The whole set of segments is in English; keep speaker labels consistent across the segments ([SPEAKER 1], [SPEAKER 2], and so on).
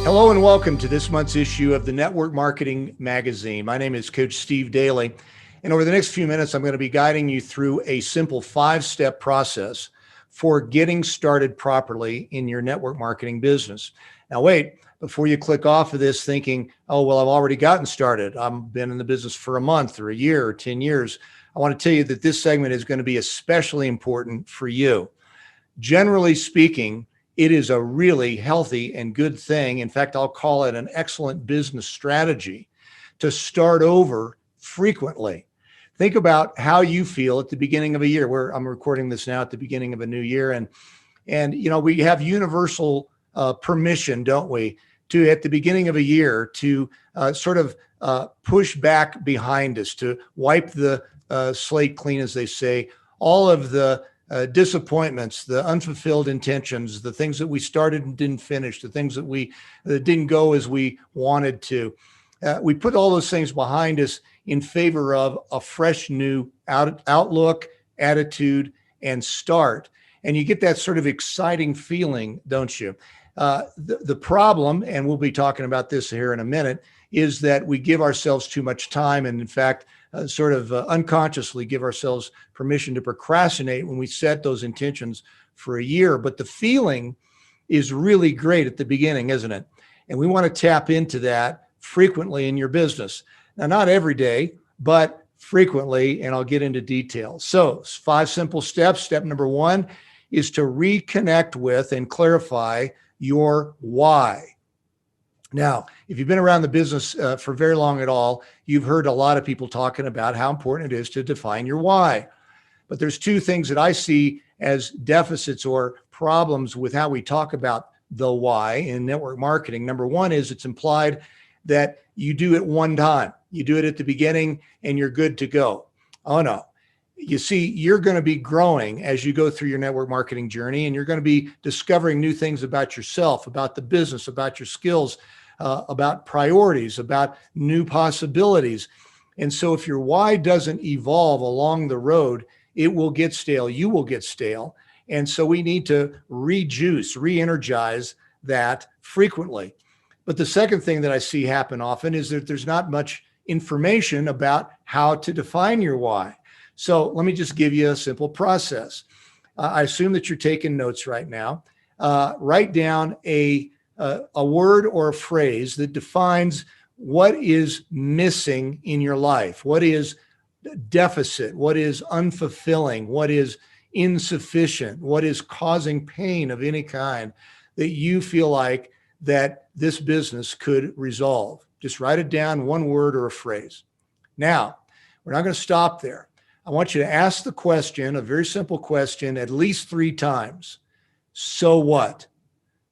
[SPEAKER 1] Hello and welcome to this month's issue of the Network Marketing Magazine. My name is Coach Steve Dailey, and over the next few minutes, I'm going to be guiding you through a simple 5-step process for getting started properly in your network marketing business. Now, wait, before you click off of this thinking, oh, well, I've already gotten started. I've been in the business for a month or a year or 10 years. I want to tell you that this segment is going to be especially important for you. Generally speaking, it is a really healthy and good thing. In fact, I'll call it an excellent business strategy to start over frequently. Think about how you feel at the beginning of a year. Where I'm recording this now at the beginning of a new year, and you know, we have universal permission, don't we, to at the beginning of a year to sort of push back behind us, to wipe the slate clean, as they say, all of the disappointments, the unfulfilled intentions, the things that we started and didn't finish, the things that didn't go as we wanted to. We put all those things behind us in favor of a fresh new outlook, attitude, and start. And you get that sort of exciting feeling, don't you? The problem, and we'll be talking about this here in a minute, is that we give ourselves too much time, and in fact, unconsciously give ourselves permission to procrastinate when we set those intentions for a year. But the feeling is really great at the beginning, isn't it? And we want to tap into that frequently in your business. Now, not every day, but frequently, and I'll get into details. So 5 simple steps. Step number 1 is to reconnect with and clarify your why. Now, if you've been around the business for very long at all, you've heard a lot of people talking about how important it is to define your why. But there's 2 things that I see as deficits or problems with how we talk about the why in network marketing. Number 1 is it's implied that you do it one time. You do it at the beginning and you're good to go. Oh no. You see, you're going to be growing as you go through your network marketing journey, and you're going to be discovering new things about yourself, about the business, about your skills, about priorities, about new possibilities. And so if your why doesn't evolve along the road, it will get stale. You will get stale. And so we need to re-energize that frequently. But the second thing that I see happen often is that there's not much information about how to define your why. So let me just give you a simple process. I assume that you're taking notes right now. Write down a word or a phrase that defines what is missing in your life, what is deficit, what is unfulfilling, what is insufficient, what is causing pain of any kind that you feel like that this business could resolve. Just write it down, one word or a phrase. Now, we're not going to stop there. I want you to ask the question, a very simple question, at least 3 times. So what?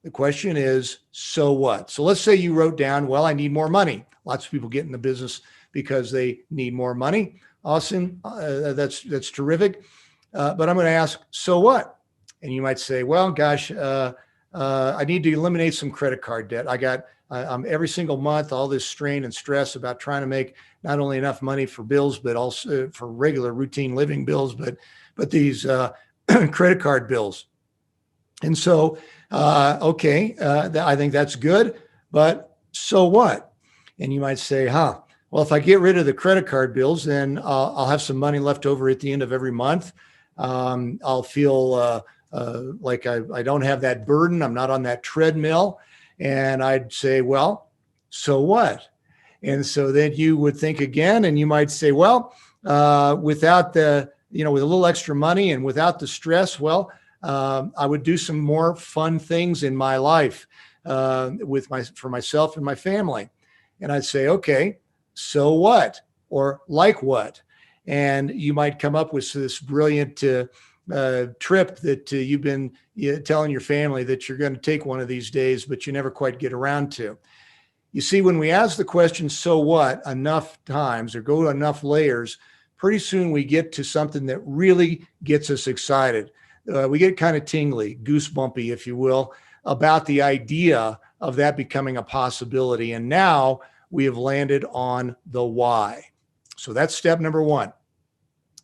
[SPEAKER 1] The question is, so what? So let's say you wrote down, well, I need more money. Lots of people get in the business because they need more money. Awesome. That's terrific. But I'm going to ask, so what? And you might say, well, gosh, I need to eliminate some credit card debt. I'm every single month, all this strain and stress about trying to make not only enough money for bills, but also for regular routine living bills, but these credit card bills. And so, okay, I think that's good, but so what? And you might say, well, if I get rid of the credit card bills, then I'll have some money left over at the end of every month. I'll feel like I don't have that burden. I'm not on that treadmill. And I'd say, well, so what? And so then you would think again, and you might say, well, without with a little extra money and without the stress, well, I would do some more fun things in my life for myself and my family. And I'd say, okay, so what? Or like what? And you might come up with this brilliant trip that you've been telling your family that you're going to take one of these days, but you never quite get around to. You see, when we ask the question, so what, enough times or go to enough layers, pretty soon we get to something that really gets us excited. We get kind of tingly, goosebumpy, if you will, about the idea of that becoming a possibility. And now we have landed on the why. So that's step number 1.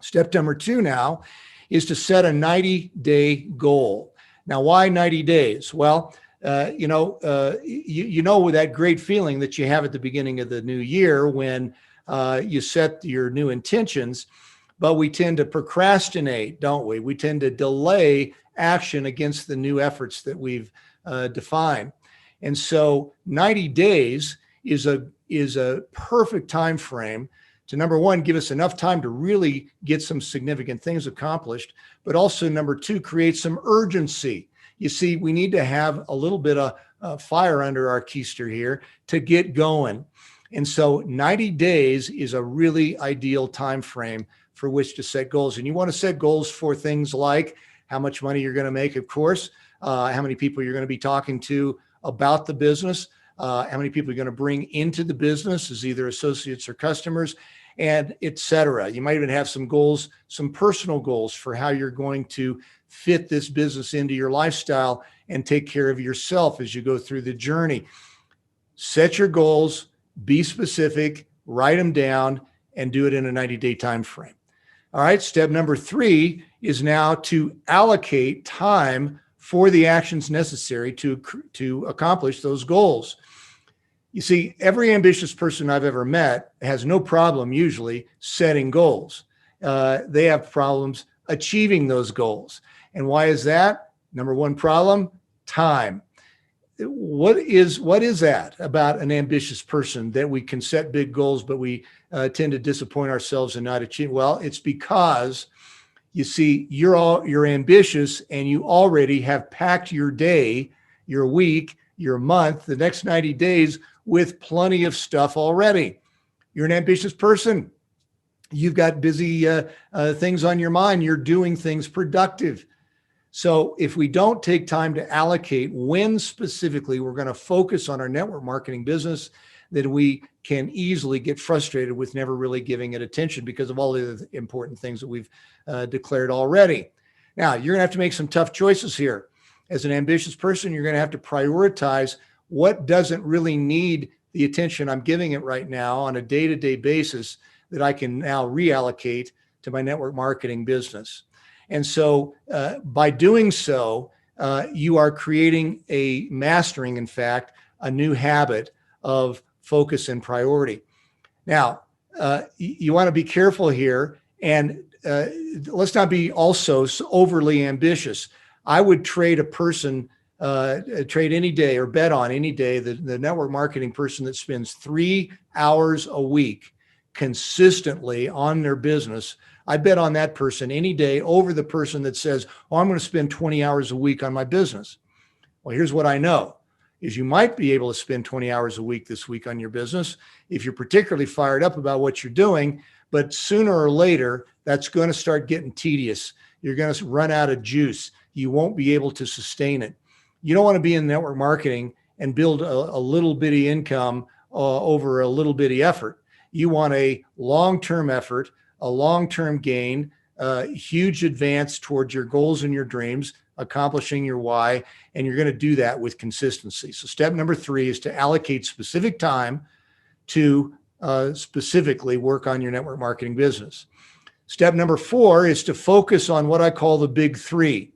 [SPEAKER 1] Step number 2 now is to set a 90-day goal. Now, why 90 days? Well, you know that great feeling that you have at the beginning of the new year when you set your new intentions, but we tend to procrastinate, don't we? We tend to delay action against the new efforts that we've defined. And so 90 days is a perfect time frame to, number one, give us enough time to really get some significant things accomplished, but also, number two, create some urgency. You see, we need to have a little bit of fire under our keister here to get going. And so 90 days is a really ideal time frame for which to set goals. And you want to set goals for things like how much money you're going to make, of course, how many people you're going to be talking to about the business, how many people you're going to bring into the business as either associates or customers, and et cetera. You might even have some goals, some personal goals for how you're going to fit this business into your lifestyle and take care of yourself as you go through the journey. Set your goals, be specific, write them down, and do it in a 90-day time frame. All right, step number 3 is now to allocate time for the actions necessary to accomplish those goals. You see, every ambitious person I've ever met has no problem usually setting goals. They have problems achieving those goals. And why is that? Number one problem, time. What is that about an ambitious person that we can set big goals, but we tend to disappoint ourselves and not achieve? Well, it's because you see, you're ambitious and you already have packed your day, your week, your month, the next 90 days with plenty of stuff already. You're an ambitious person. You've got busy things on your mind. You're doing things productive. So if we don't take time to allocate when specifically we're going to focus on our network marketing business, then we can easily get frustrated with never really giving it attention because of all the important things that we've declared already. Now, you're going to have to make some tough choices here. As an ambitious person, you're going to have to prioritize what doesn't really need the attention I'm giving it right now on a day-to-day basis that I can now reallocate to my network marketing business. And so by doing so, you are mastering, in fact, a new habit of focus and priority. Now, you want to be careful here, and let's not be also overly ambitious. I would trade trade any day or bet on any day the network marketing person that spends 3 hours a week consistently on their business. I bet on that person any day over the person that says, oh, I'm going to spend 20 hours a week on my business. Well, here's what I know is you might be able to spend 20 hours a week this week on your business if you're particularly fired up about what you're doing, but sooner or later, that's going to start getting tedious. You're going to run out of juice. You won't be able to sustain it. You don't want to be in network marketing and build a little bitty income over a little bitty effort. You want a long-term effort, a long-term gain, huge advance towards your goals and your dreams, accomplishing your why, and you're going to do that with consistency. So step number 3 is to allocate specific time to specifically work on your network marketing business. Step number 4 is to focus on what I call the big 3.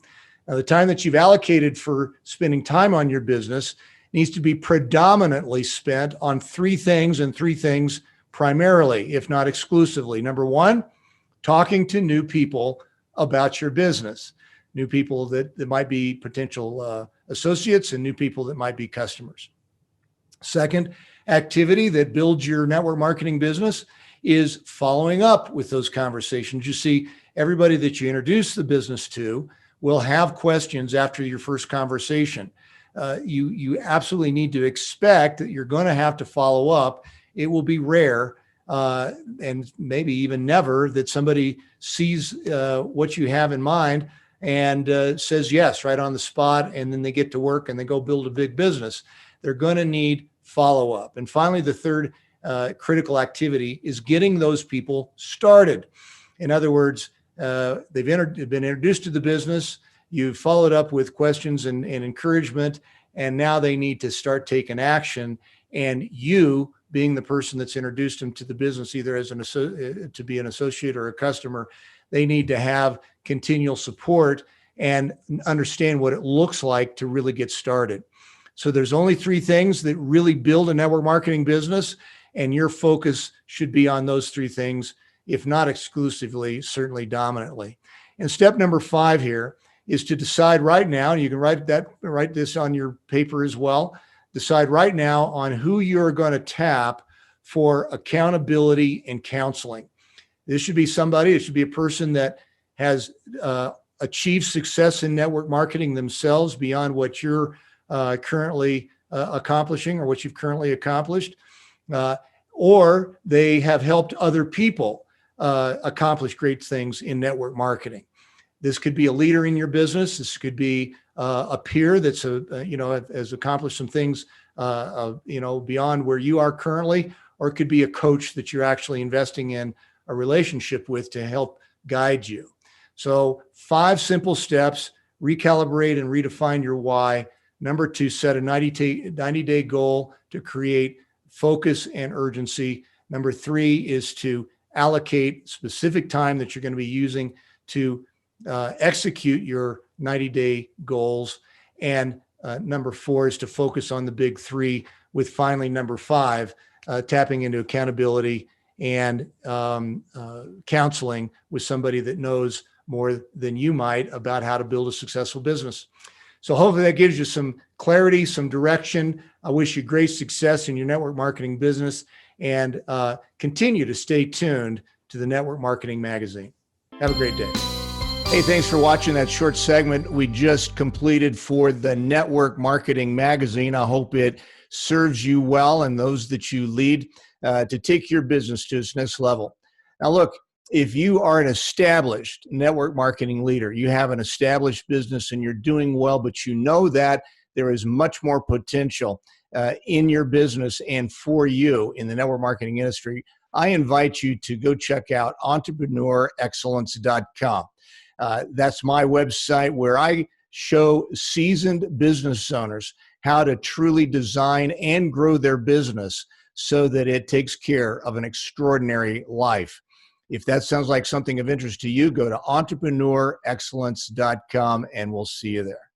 [SPEAKER 1] Now, the time that you've allocated for spending time on your business needs to be predominantly spent on 3 things, and 3 things primarily, if not exclusively. Number 1, talking to new people about your business, new people that might be potential associates and new people that might be customers. Second activity that builds your network marketing business is following up with those conversations. You see, everybody that you introduce the business to will have questions after your first conversation. You absolutely need to expect that you're going to have to follow up. It will be rare and maybe even never that somebody sees what you have in mind and says yes right on the spot, and then they get to work and they go build a big business. They're going to need follow-up. And finally, the third critical activity is getting those people started. In other words, they've been introduced to the business, you've followed up with questions and encouragement, and now they need to start taking action. And you, being the person that's introduced them to the business, either as to be an associate or a customer, they need to have continual support and understand what it looks like to really get started. So there's only three things that really build a network marketing business, and your focus should be on those three things, if not exclusively, certainly dominantly. And step number 5 here is to decide right now, and you can write this on your paper as well, decide right now on who you're going to tap for accountability and counseling. This should be somebody, it should be a person that has achieved success in network marketing themselves beyond what you're currently accomplishing or what you've currently accomplished, or they have helped other people accomplish great things in network marketing. This could be a leader in your business. This could be a peer that's has accomplished some things beyond where you are currently, or it could be a coach that you're actually investing in a relationship with to help guide you. So 5 simple steps: recalibrate and redefine your why. Number 2, set a 90-day goal to create focus and urgency. Number 3 is to allocate specific time that you're going to be using to execute your 90-day goals. And number 4 is to focus on the big 3, with finally number 5, tapping into accountability and counseling with somebody that knows more than you might about how to build a successful business. So hopefully that gives you some clarity, some direction. I wish you great success in your network marketing business, and continue to stay tuned to the Network Marketing Magazine. Have a great day. Hey, thanks for watching that short segment we just completed for the Network Marketing Magazine. I hope it serves you well and those that you lead to take your business to its next level. Now, look, if you are an established network marketing leader, you have an established business and you're doing well, but you know that there is much more potential in your business and for you in the network marketing industry, I invite you to go check out entrepreneurexcellence.com. That's my website where I show seasoned business owners how to truly design and grow their business so that it takes care of an extraordinary life. If that sounds like something of interest to you, go to entrepreneurexcellence.com and we'll see you there.